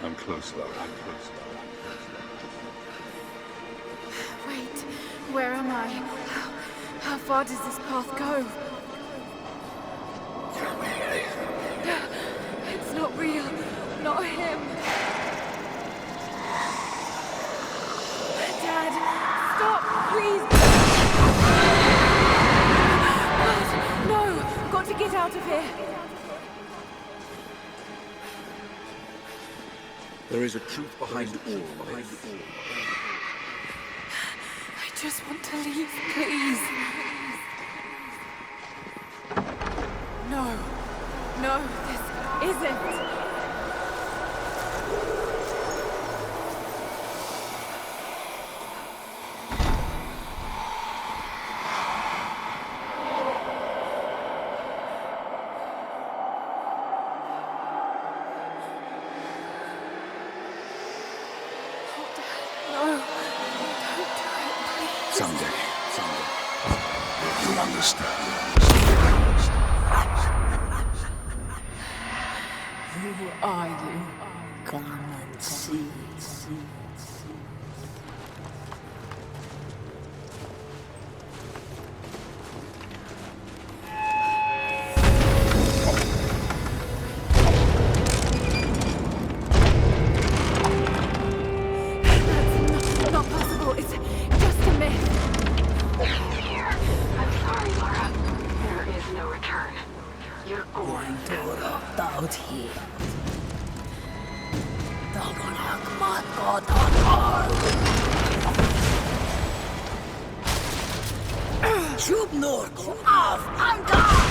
I'm close, Lara. I'm close. Wait, where am I? How far does this path go? It's not real. Not him. Dad, stop, please. God, no, got to get out of here. There is a truth behind all. I just want to leave, please. No. No, this isn't. Someday. You'll understand. Who are you? Come and see. That's not possible. It's just a myth. I'm sorry, Lara. There is no return. You're going to Rot out here. Shoot Norco off and down!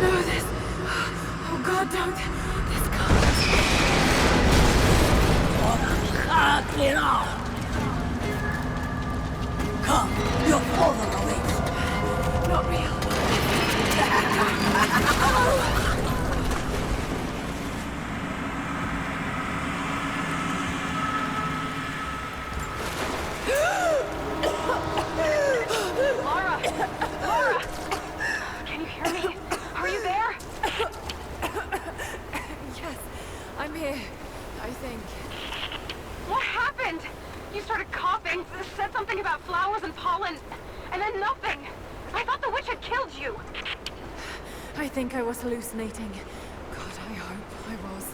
No, this... Oh God, don't. This can't. Get off! Come, your father awaits. Not real. Lara! Lara! Can you hear me? Are you there? Yes, I'm here, I think. What happened? You started coughing, said something about flowers and pollen, and then nothing. I thought the witch had killed you. I think I was hallucinating. God, I hope I was.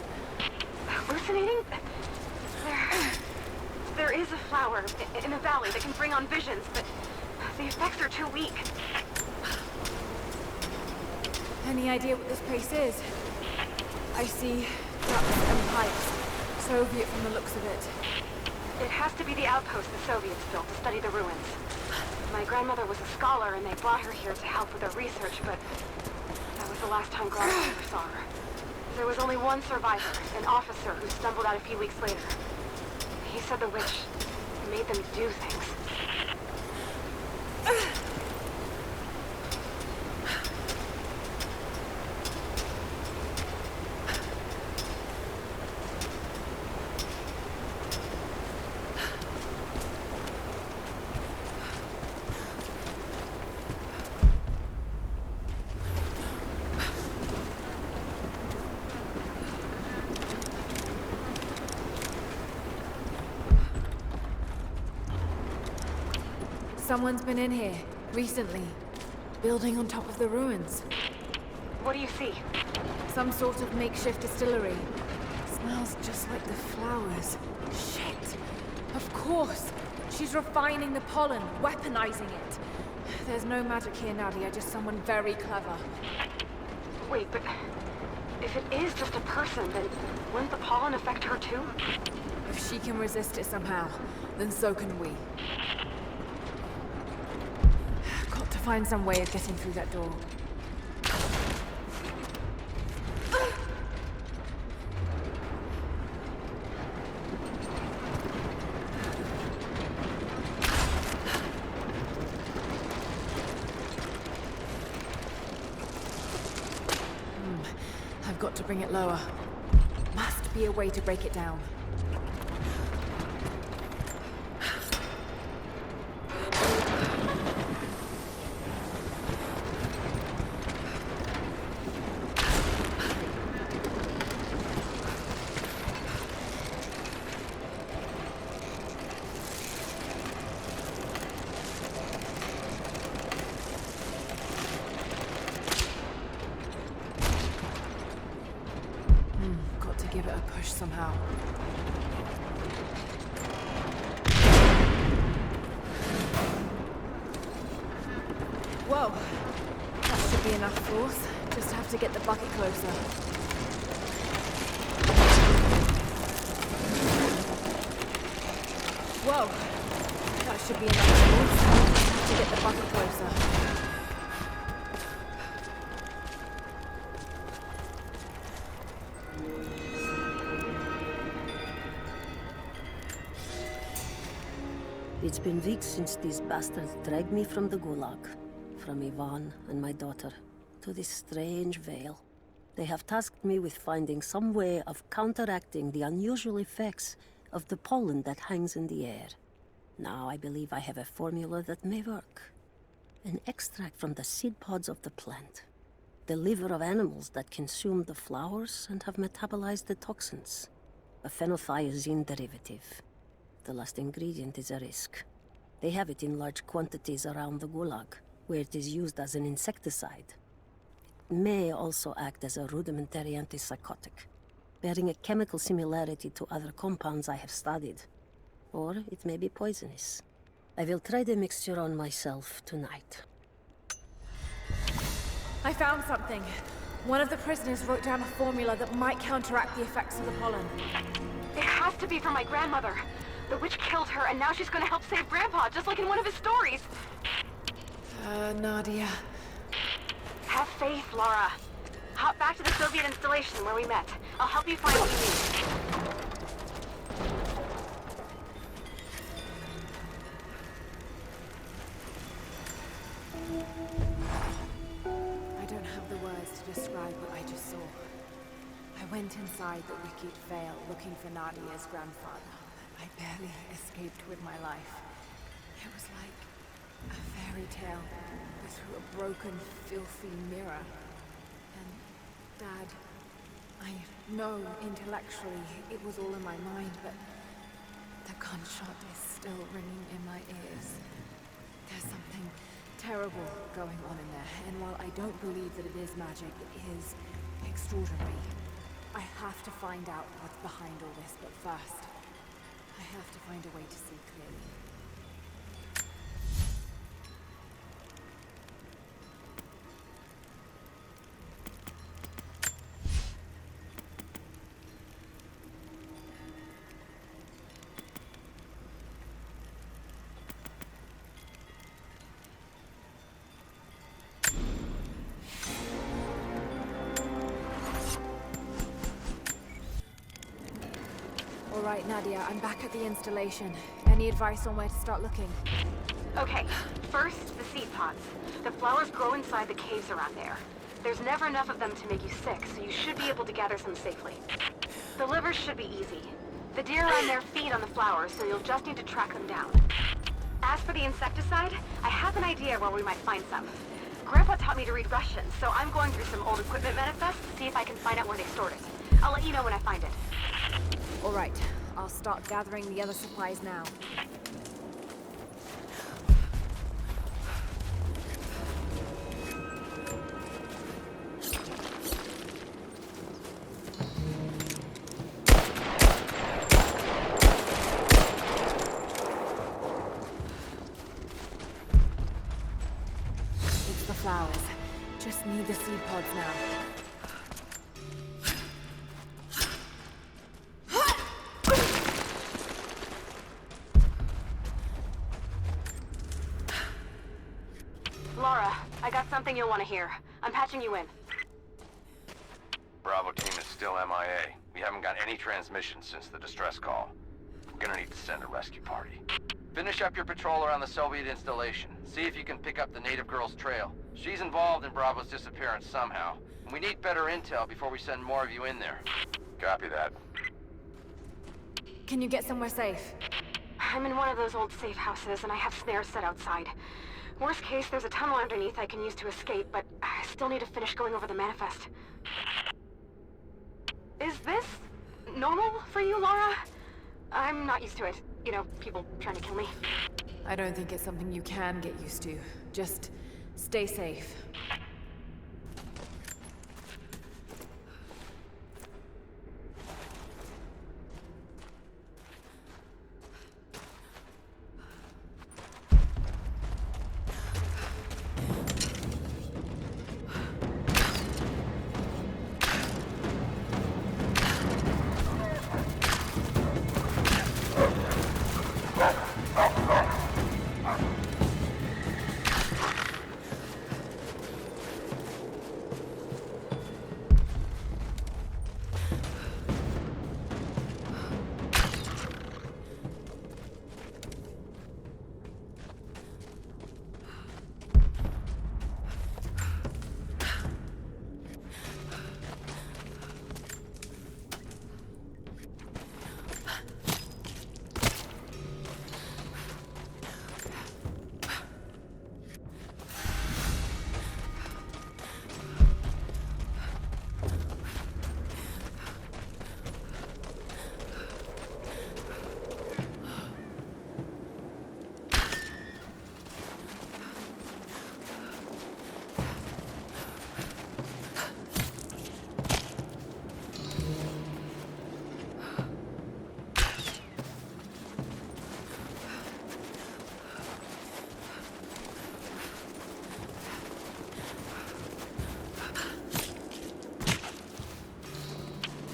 Hallucinating? There is a flower in the valley that can bring on visions, but the effects are too weak. Any idea what this place is? I see ducts and pipes. Soviet from the looks of it. It has to be the outpost the Soviets built to study the ruins. My grandmother was a scholar and they brought her here to help with her research, but that was the last time Grandma ever saw her. There was only one survivor, an officer who stumbled out a few weeks later. He said the witch made them do things. Someone's been in here, recently. Building on top of the ruins. What do you see? Some sort of makeshift distillery. Smells just like the flowers. Shit! Of course! She's refining the pollen, weaponizing it. There's no magic here, Nadia, just someone very clever. Wait, but if it is just a person, then wouldn't the pollen affect her too? If she can resist it somehow, then so can we. Got to find some way of getting through that door. I've got to bring it lower. Must be a way to break it down. Got to give it a push somehow. Whoa! That should be enough force. Just have to get the bucket closer. Whoa! That should be enough force. Have to get the bucket closer. It's been weeks since these bastards dragged me from the Gulag, from Ivan and my daughter, to this strange vale. They have tasked me with finding some way of counteracting the unusual effects of the pollen that hangs in the air. Now I believe I have a formula that may work. An extract from the seed pods of the plant. The liver of animals that consume the flowers and have metabolized the toxins. A phenothiazine derivative. The last ingredient is a risk. They have it in large quantities around the Gulag, where it is used as an insecticide. It may also act as a rudimentary antipsychotic, bearing a chemical similarity to other compounds I have studied. Or it may be poisonous. I will try the mixture on myself tonight. I found something. One of the prisoners wrote down a formula that might counteract the effects of the pollen. It has to be from my grandmother. The witch killed her, and now she's gonna help save Grandpa, just like in one of his stories. Nadia. Have faith, Laura. Hop back to the Soviet installation where we met. I'll help you find what you need. I don't have the words to describe what I just saw. I went inside the wicked vale looking for Nadia's grandfather. I barely escaped with my life. It was like a fairy tale through a broken, filthy mirror. And Dad, I know intellectually it was all in my mind, but the gunshot is still ringing in my ears. There's something terrible going on in there, and while I don't believe that it is magic, it is extraordinary. I have to find out what's behind all this, but first, I have to find a way to see clearly. All right, Nadia, I'm back at the installation. Any Any advice on where to start looking? Okay, first, the seed pods. The flowers grow inside the caves around there. There's never enough of them to make you sick, so you should be able to gather some safely. The livers should be easy. The deer on their feed on the flowers, so you'll just need to track them down. As for the insecticide, I have an idea where we might find some. Grandpa taught me to read Russian, so I'm going through some old equipment manifests to see if I can find out where they stored it. I'll let you know when I find it. All right, I'll start gathering the other supplies now. It's the flowers. Just need the seed pods now. Laura, I got something you'll want to hear. I'm patching you in. Bravo team is still MIA. We haven't got any transmissions since the distress call. We're gonna need to send a rescue party. Finish up your patrol around the Soviet installation. See if you can pick up the native girl's trail. She's involved in Bravo's disappearance somehow. And we need better intel before we send more of you in there. Copy that. Can you get somewhere safe? I'm in one of those old safe houses, and I have snares set outside. Worst case, there's a tunnel underneath I can use to escape, but I still need to finish going over the manifest. Is this normal for you, Laura? I'm not used to it. You know, people trying to kill me. I don't think it's something you can get used to. Just stay safe.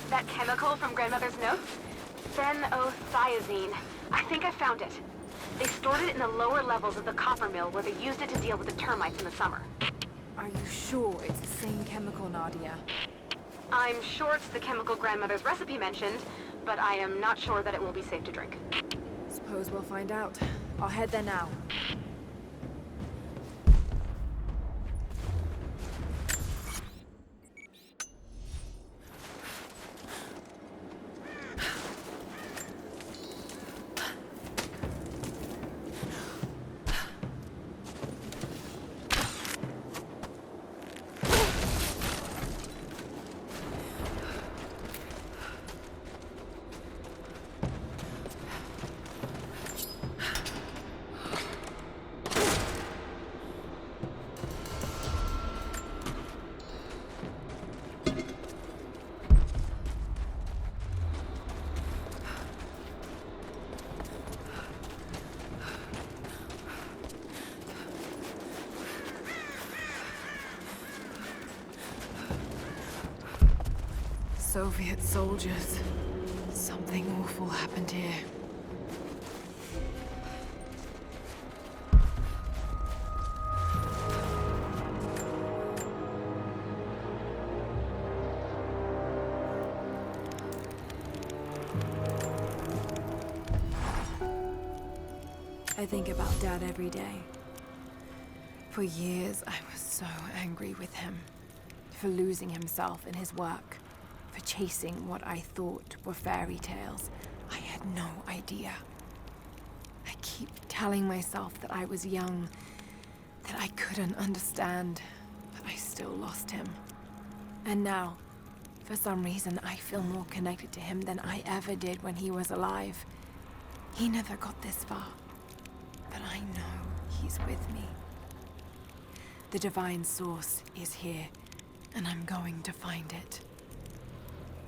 That chemical from Grandmother's notes? Phenothiazine. I think I found it. They stored it in the lower levels of the copper mill where they used it to deal with the termites in the summer. Are you sure it's the same chemical, Nadia? I'm sure it's the chemical Grandmother's recipe mentioned, but I am not sure that it will be safe to drink. Suppose we'll find out. I'll head there now. Soviet soldiers. Something awful happened here. I think about Dad every day. For years, I was so angry with him. For losing himself in his work. For chasing what I thought were fairy tales. I had no idea. I keep telling myself that I was young, that I couldn't understand, but I still lost him. And now, for some reason, I feel more connected to him than I ever did when he was alive. He never got this far, but I know he's with me. The divine source is here, and I'm going to find it.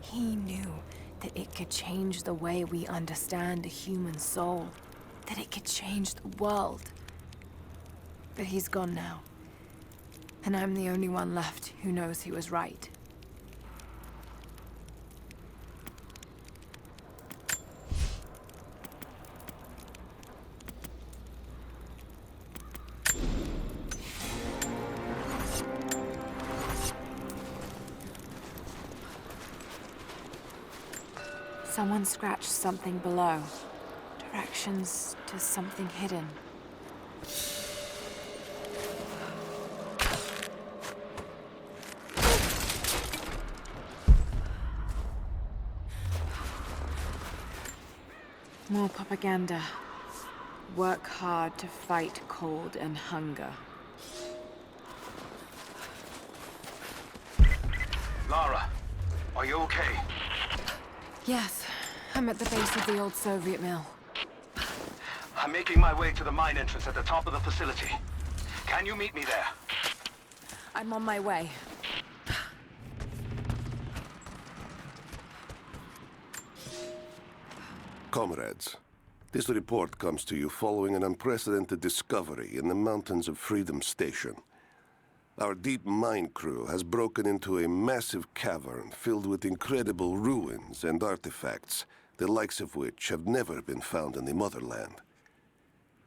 He knew that it could change the way we understand a human soul, that it could change the world. But he's gone now, and I'm the only one left who knows he was right. Someone scratched something below. Directions to something hidden. More propaganda. Work hard to fight cold and hunger. Lara, are you okay? Yes, I'm at the base of the old Soviet mill. I'm making my way to the mine entrance at the top of the facility. Can you meet me there? I'm on my way. Comrades, this report comes to you following an unprecedented discovery in the mountains of Freedom Station. Our deep mine crew has broken into a massive cavern filled with incredible ruins and artifacts, the likes of which have never been found in the motherland.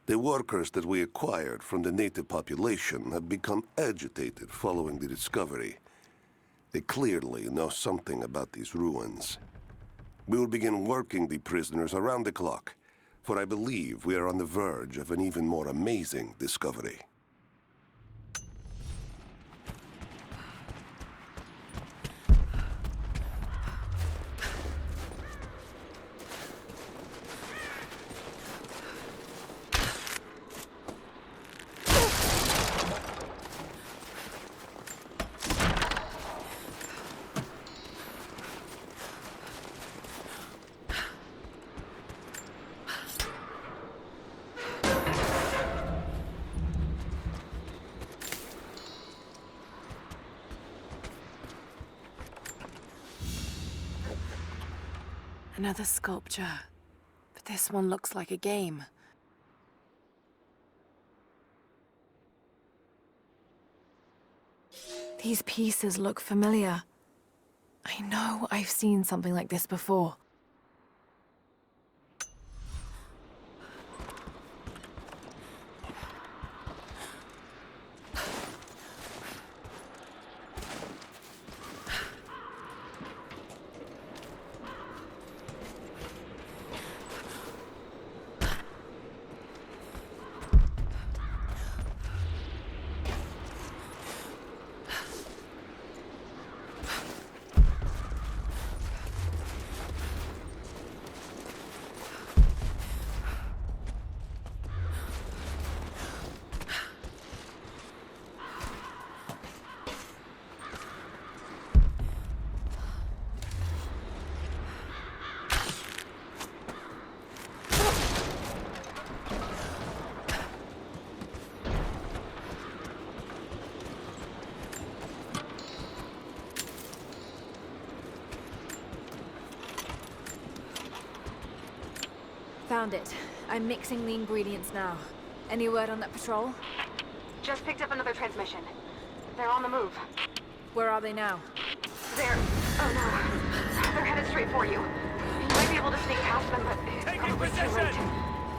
The workers that we acquired from the native population have become agitated following the discovery. They clearly know something about these ruins. We will begin working the prisoners around the clock, for I believe we are on the verge of an even more amazing discovery. Another sculpture, but this one looks like a game. These pieces look familiar. I know I've seen something like this before. Found it. I'm mixing the ingredients now. Any word on that patrol? Just picked up another transmission. They're on the move. Where are they now? They're... oh no. They're headed straight for you. You might be able to sneak past them, but it's Taking probably too position! late.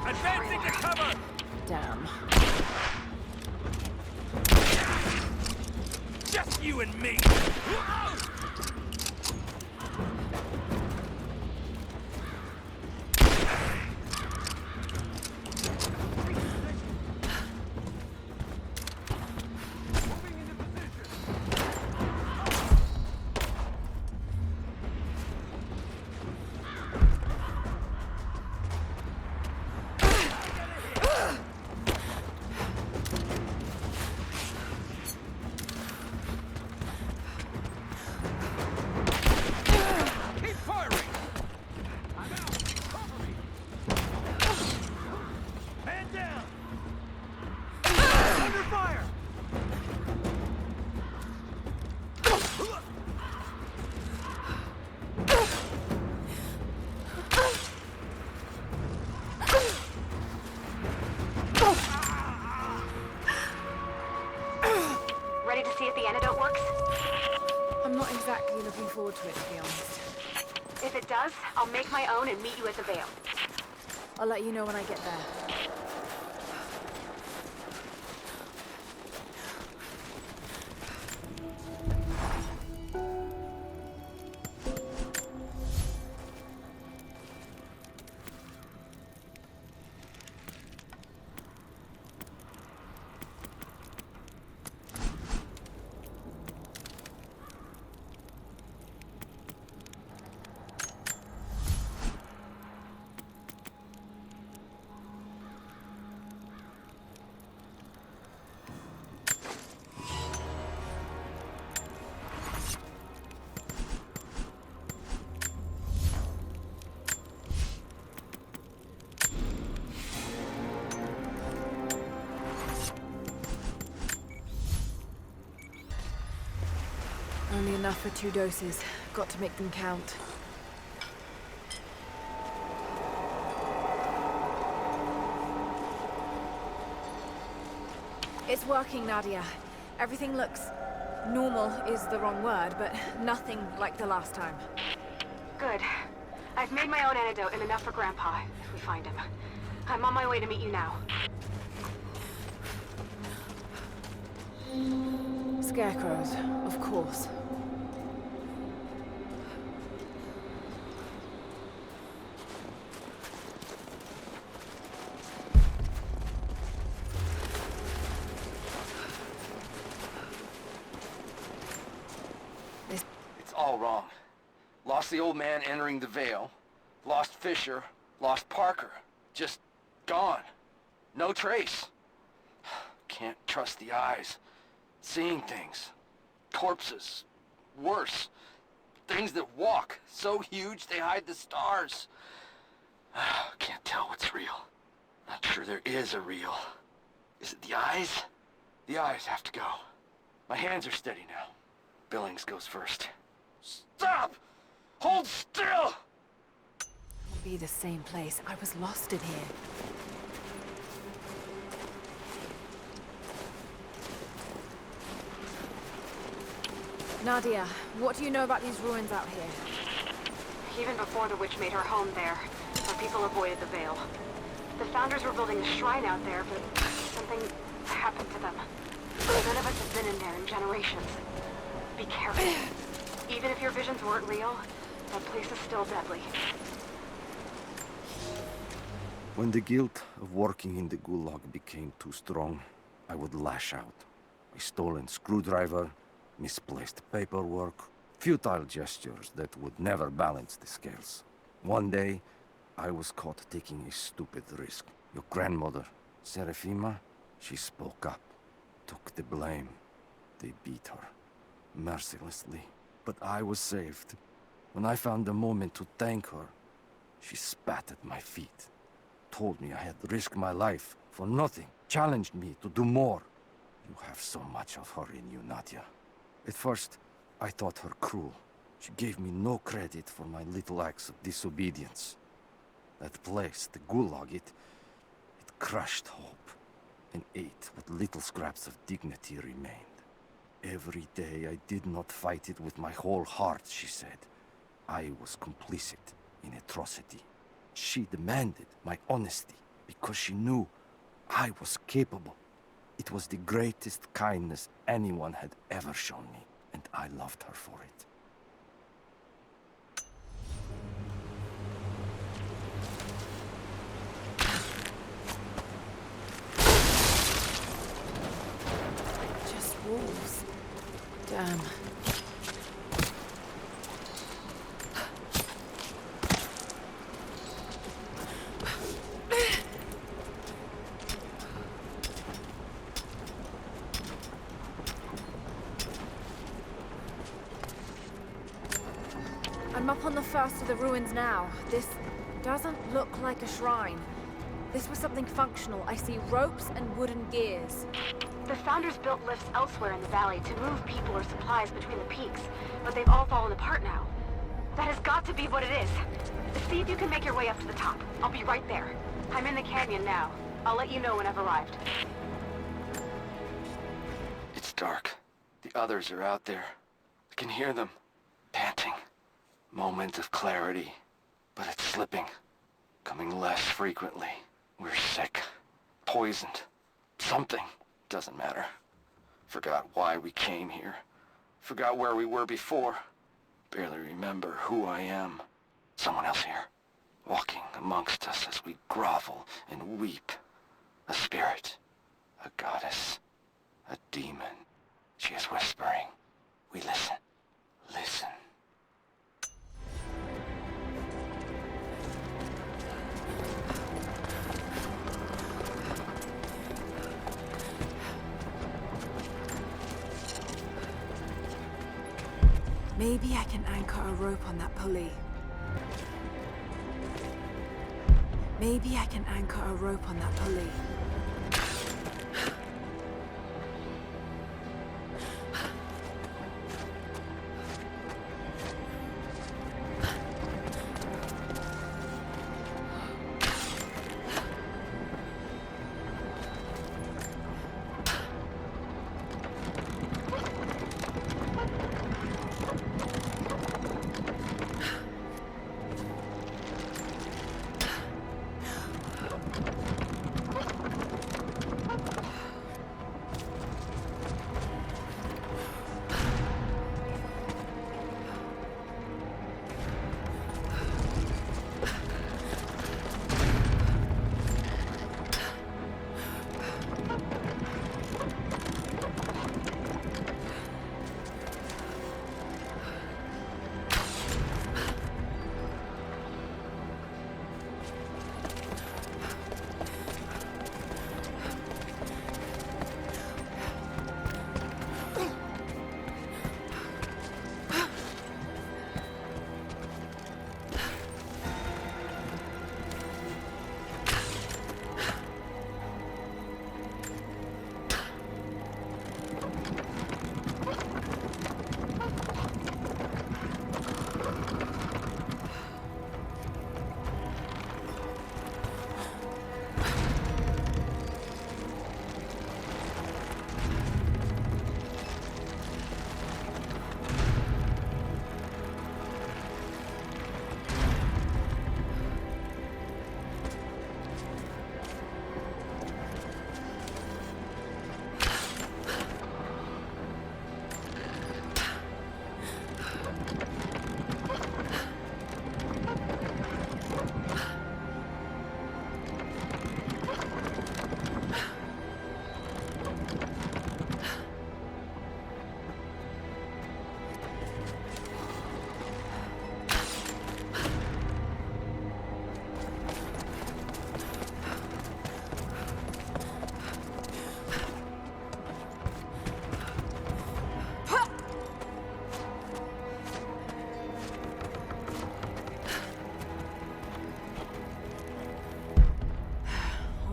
Advancing to cover! Damn. Just you and me! to it, to be honest. If it does, I'll make my own and meet you at the Vale. I'll let you know when I get there. Only enough for 2 doses. Got to make them count. It's working, Nadia. Everything looks... normal is the wrong word, but nothing like the last time. Good. I've made my own antidote and enough for Grandpa, if we find him. I'm on my way to meet you now. Scarecrows, of course. It's all wrong. Lost the old man entering the Vale. Lost Fisher. Lost Parker. Just gone. No trace. Can't trust the eyes. Seeing things. Corpses. Worse. Things that walk. So huge they hide the stars. Can't tell what's real. Not sure there is a real. Is it the eyes? The eyes have to go. My hands are steady now. Billings goes first. Stop! Hold still! It'll be the same place. I was lost in here. Nadia, what do you know about these ruins out here? Even before the witch made her home there, our people avoided the Vale. The Founders were building a shrine out there, but something happened to them. None of us have been in there in generations. Be careful. Even if your visions weren't real, that place is still deadly. When the guilt of working in the Gulag became too strong, I would lash out. A stolen screwdriver, misplaced paperwork, futile gestures that would never balance the scales. One day, I was caught taking a stupid risk. Your grandmother, Seraphima, she spoke up, took the blame. They beat her, mercilessly. But I was saved. When I found the moment to thank her, she spat at my feet, told me I had risked my life for nothing, challenged me to do more. You have so much of her in you, Nadia. At first, I thought her cruel. She gave me no credit for my little acts of disobedience. That place, the Gulag, it crushed hope and ate what little scraps of dignity remained. Every day I did not fight it with my whole heart, she said. I was complicit in atrocity. She demanded my honesty because she knew I was capable. It was the greatest kindness anyone had ever shown me, and I loved her for it. Just wolves. Damn. I'm up on the first of the ruins now. This doesn't look like a shrine. This was something functional. I see ropes and wooden gears. The Founders built lifts elsewhere in the valley to move people or supplies between the peaks, but they've all fallen apart now. That has got to be what it is. See if you can make your way up to the top. I'll be right there. I'm in the canyon now. I'll let you know when I've arrived. It's dark. The others are out there. I can hear them, panting. Moment of clarity, but it's slipping. Coming less frequently. We're sick. Poisoned. Something. Doesn't matter. Forgot why we came here. Forgot where we were before. Barely remember who I am. Someone else here. Walking amongst us as we grovel and weep. A spirit. A goddess. A demon. She is whispering. We listen. Listen. Maybe I can anchor a rope on that pulley. Maybe I can anchor a rope on that pulley.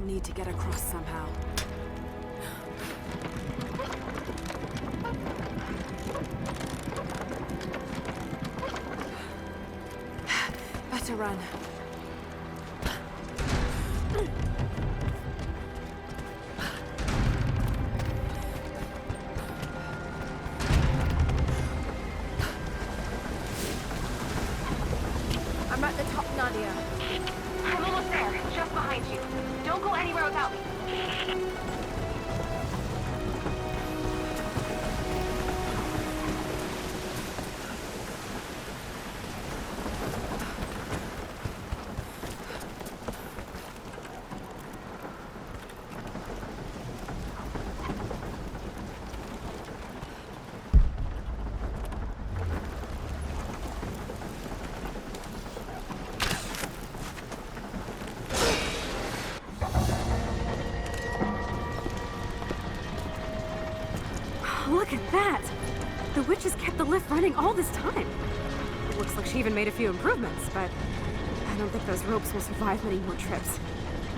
Need to get across somehow. Better run. I'm at the top, Nadia. I'm almost there, just behind you. Don't go anywhere without me. Look at that! The witch has kept the lift running all this time. It looks like she even made a few improvements, but I don't think those ropes will survive many more trips.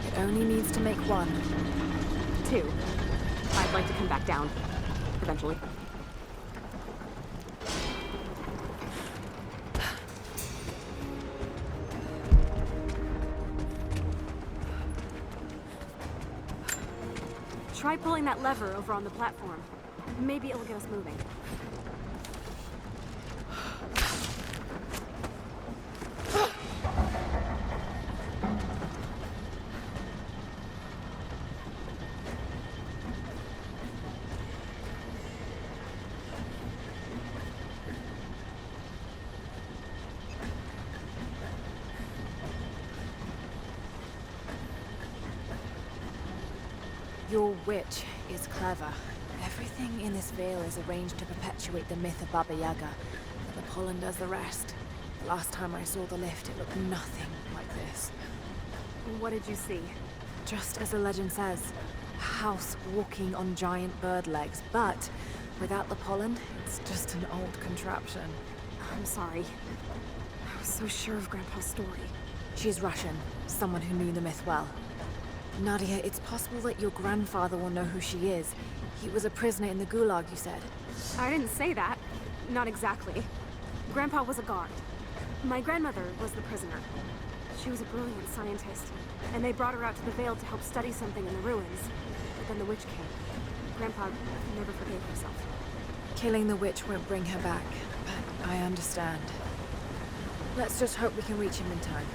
It only needs to make one. 2. I'd like to come back down. Eventually. Try pulling that lever over on the platform. Maybe it'll get us moving. Your witch is clever. Everything in this veil is arranged to perpetuate the myth of Baba Yaga, but the pollen does the rest. The last time I saw the lift, it looked nothing like this. What did you see? Just as the legend says, a house walking on giant bird legs, but without the pollen, it's just an old contraption. I'm sorry. I was so sure of Grandpa's story. She's Russian, someone who knew the myth well. Nadia, it's possible that your grandfather will know who she is. He was a prisoner in the Gulag, you said. I didn't say that. Not exactly. Grandpa was a guard. My grandmother was the prisoner. She was a brilliant scientist, and they brought her out to the Vale to help study something in the ruins. But then the witch came. Grandpa never forgave himself. Killing the witch won't bring her back, but I understand. Let's just hope we can reach him in time.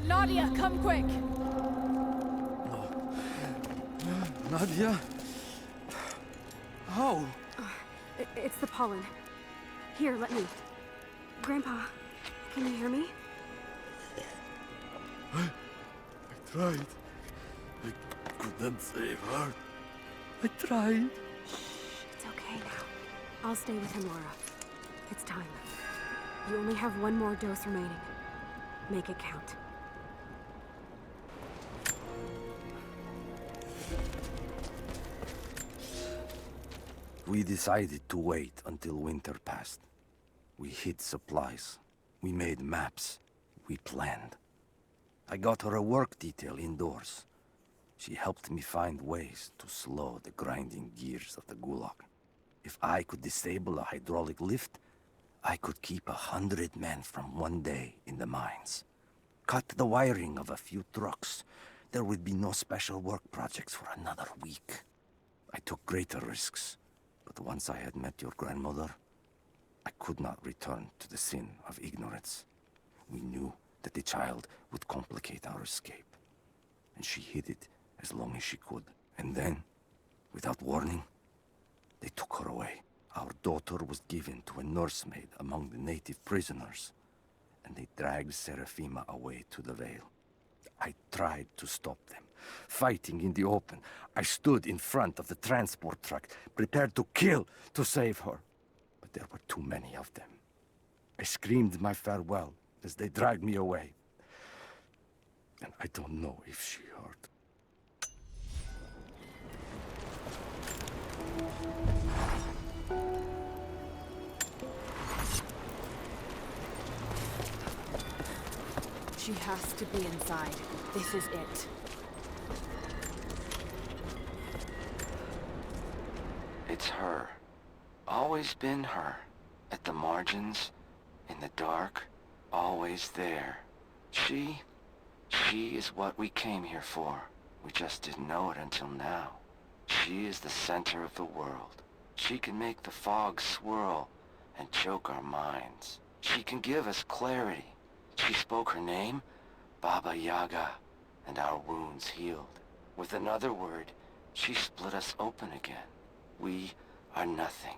Nadia, come quick! Nadia? How? It's the pollen. Here, let me. Grandpa, can you hear me? I tried. I couldn't save her. I tried. Shh, it's okay now. I'll stay with him, Laura. It's time. You only have one more dose remaining. Make it count. We decided to wait until winter passed. We hid supplies. We made maps. We planned. I got her a work detail indoors. She helped me find ways to slow the grinding gears of the Gulag. If I could disable a hydraulic lift, I could keep 100 men from one day in the mines. Cut the wiring of a few trucks. There would be no special work projects for another week. I took greater risks. But once I had met your grandmother, I could not return to the sin of ignorance. We knew that the child would complicate our escape, and she hid it as long as she could. And then, without warning, they took her away. Our daughter was given to a nursemaid among the native prisoners, and they dragged Seraphima away to the Vale. I tried to stop them, fighting in the open. I stood in front of the transport truck, prepared to kill to save her. But there were too many of them. I screamed my farewell as they dragged me away. And I don't know if she heard. She has to be inside. This is it. It's her. Always been her. At the margins, in the dark, always there. She is what we came here for. We just didn't know it until now. She is the center of the world. She can make the fog swirl and choke our minds. She can give us clarity. She spoke her name, Baba Yaga, and our wounds healed. With another word, she split us open again. We are nothing,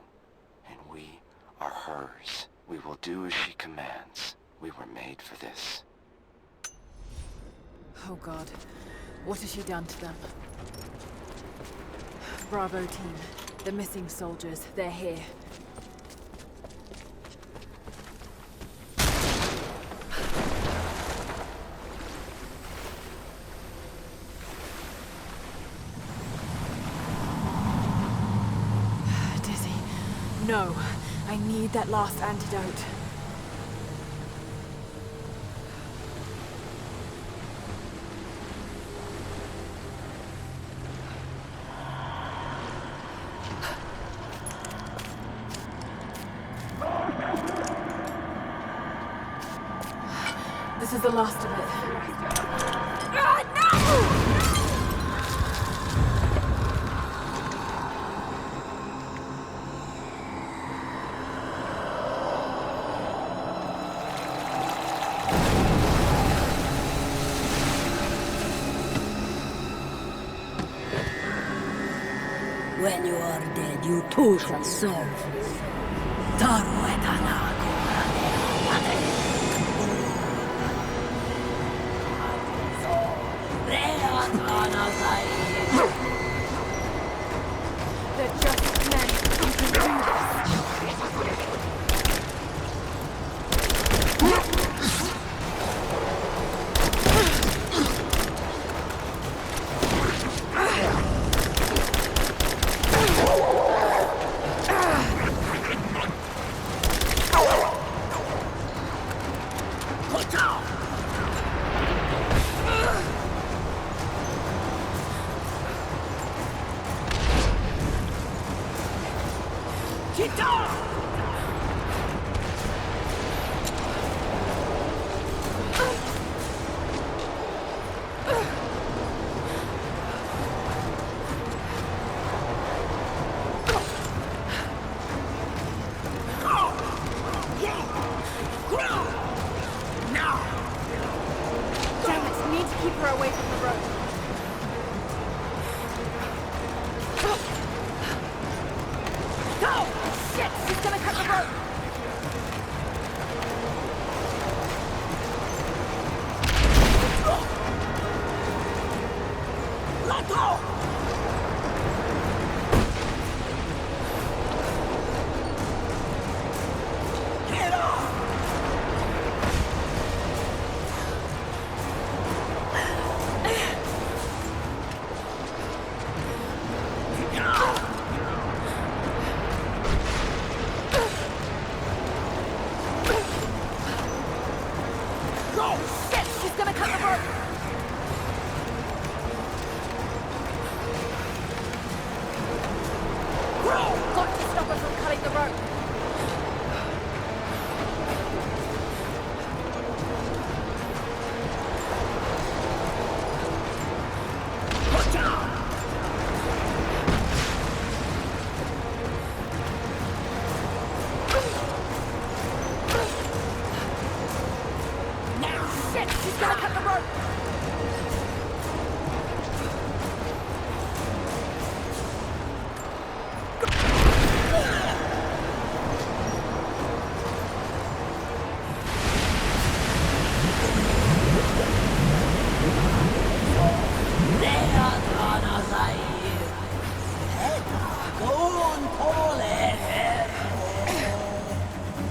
and we are hers. We will do as she commands. We were made for this. Oh God, what has she done to them? Bravo team, the missing soldiers, they're here. No, I need that last antidote. This is the last of it. No! When you are dead, you too shall serve. Taru et anago. They're just men who can do this. Damn it, need to keep her away from the road. Go! Shit, she's gonna cut the rope! Let go! Get off! Go! Shit, she's gonna cut the rope! Got to stop her from cutting the rope! Shit, she's gonna cut the rope!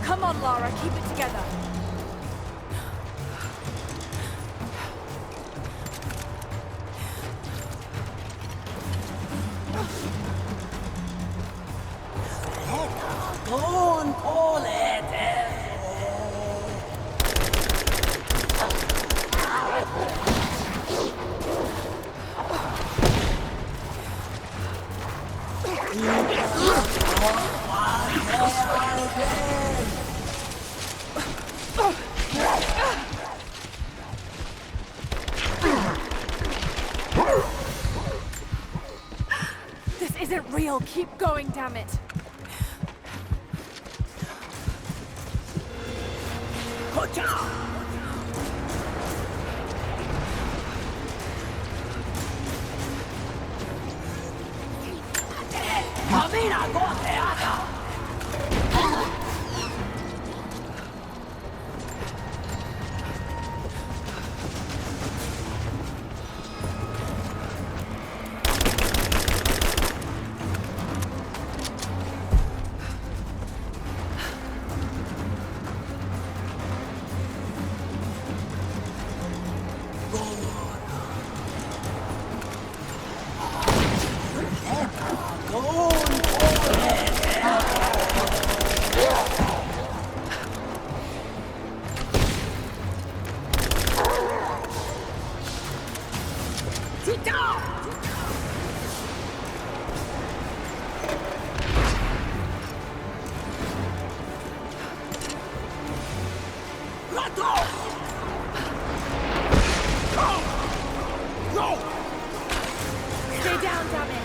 Come on, Lara, keep it together. This isn't real. Keep going, damn it. Stay down, damn it!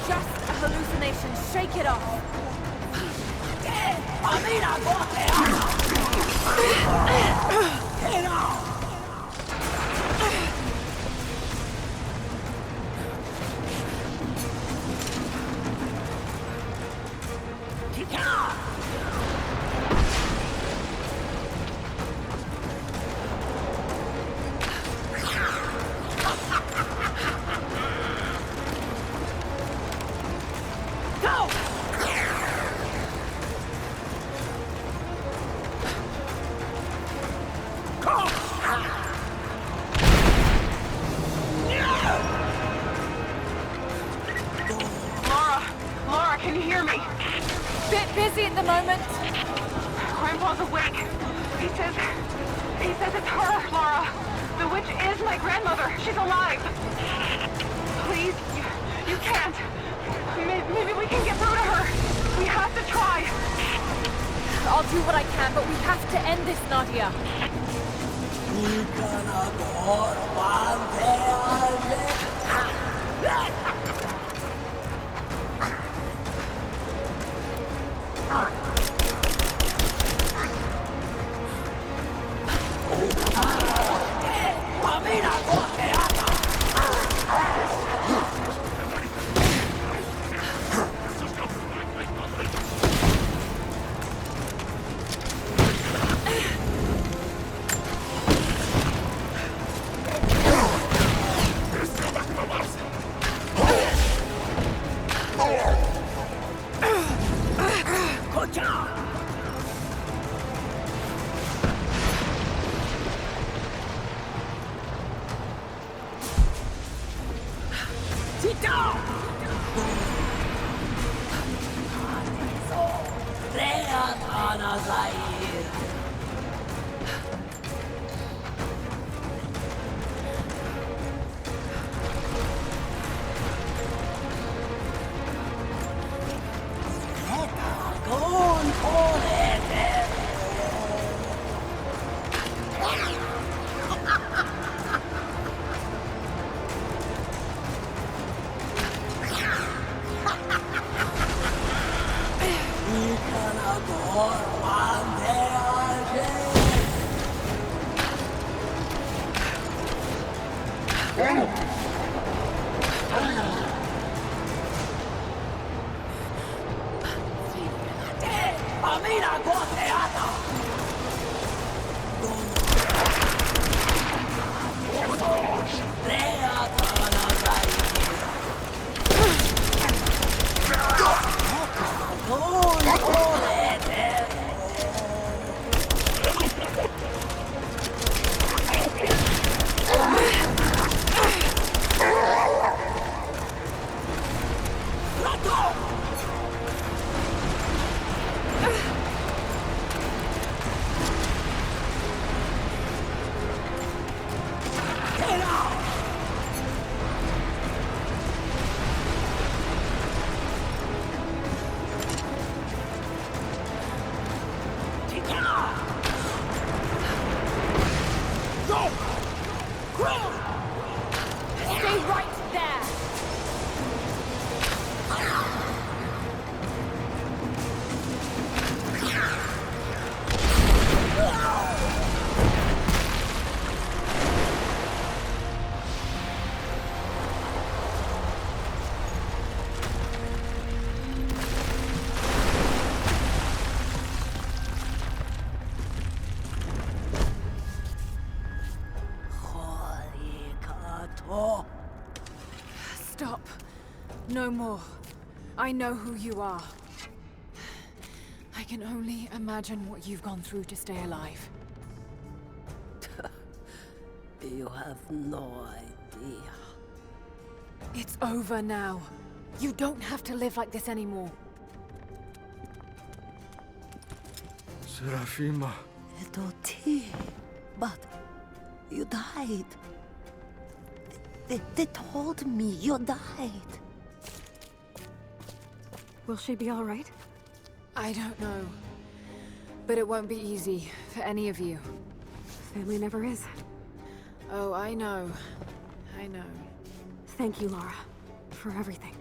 Just a hallucination. Shake it off. Laura, can you hear me? Bit busy at the moment. Grandpa's awake. He says it's her, Laura. The witch is my grandmother. She's alive. Please, you can't. Maybe we can get through to her. We have to try. I'll do what I can, but we have to end this, Nadia. Stay right there! Stop. No more. I know who you are. I can only imagine what you've gone through to stay alive. You have no idea. It's over now. You don't have to live like this anymore. Serafima. Edoti. But you died. They told me you died. Will she be all right? I don't know. But it won't be easy for any of you. Family never is. Oh, I know. I know. Thank you, Lara, for everything.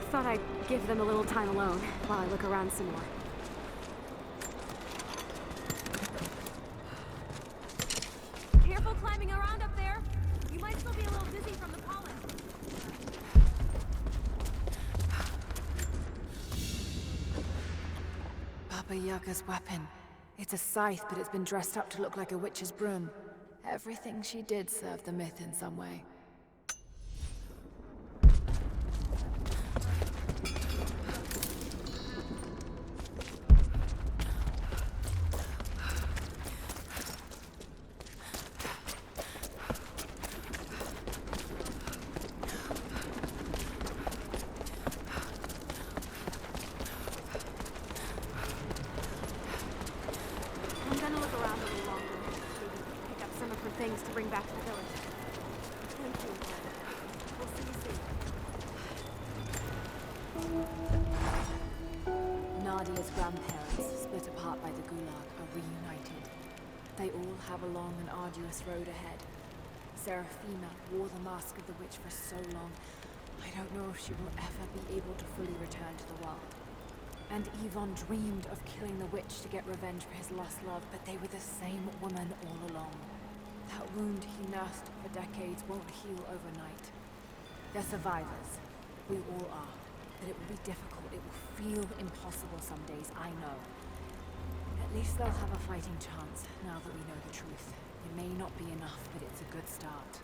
Thought I'd give them a little time alone while I look around some more. Careful climbing around up there! You might still be a little dizzy from the pollen. Baba Yaga's weapon. It's a scythe, but it's been dressed up to look like a witch's broom. Everything she did served the myth in some way. I'm gonna look around a little longer. Maybe pick up some of her things to bring back to the village. Thank you. We'll see you soon. Nadia's grandparents, split apart by the Gulag, are reunited. They all have a long and arduous road ahead. Serafina wore the mask of the witch for so long, I don't know if she will ever be able to fully return to the world. And Yvonne dreamed of killing the witch to get revenge for his lost love, but they were the same woman all along. That wound he nursed for decades won't heal overnight. They're survivors. We all are. But it will be difficult. It will feel impossible some days, I know. At least they'll have a fighting chance, now that we know the truth. It may not be enough, but it's a good start.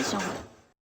上。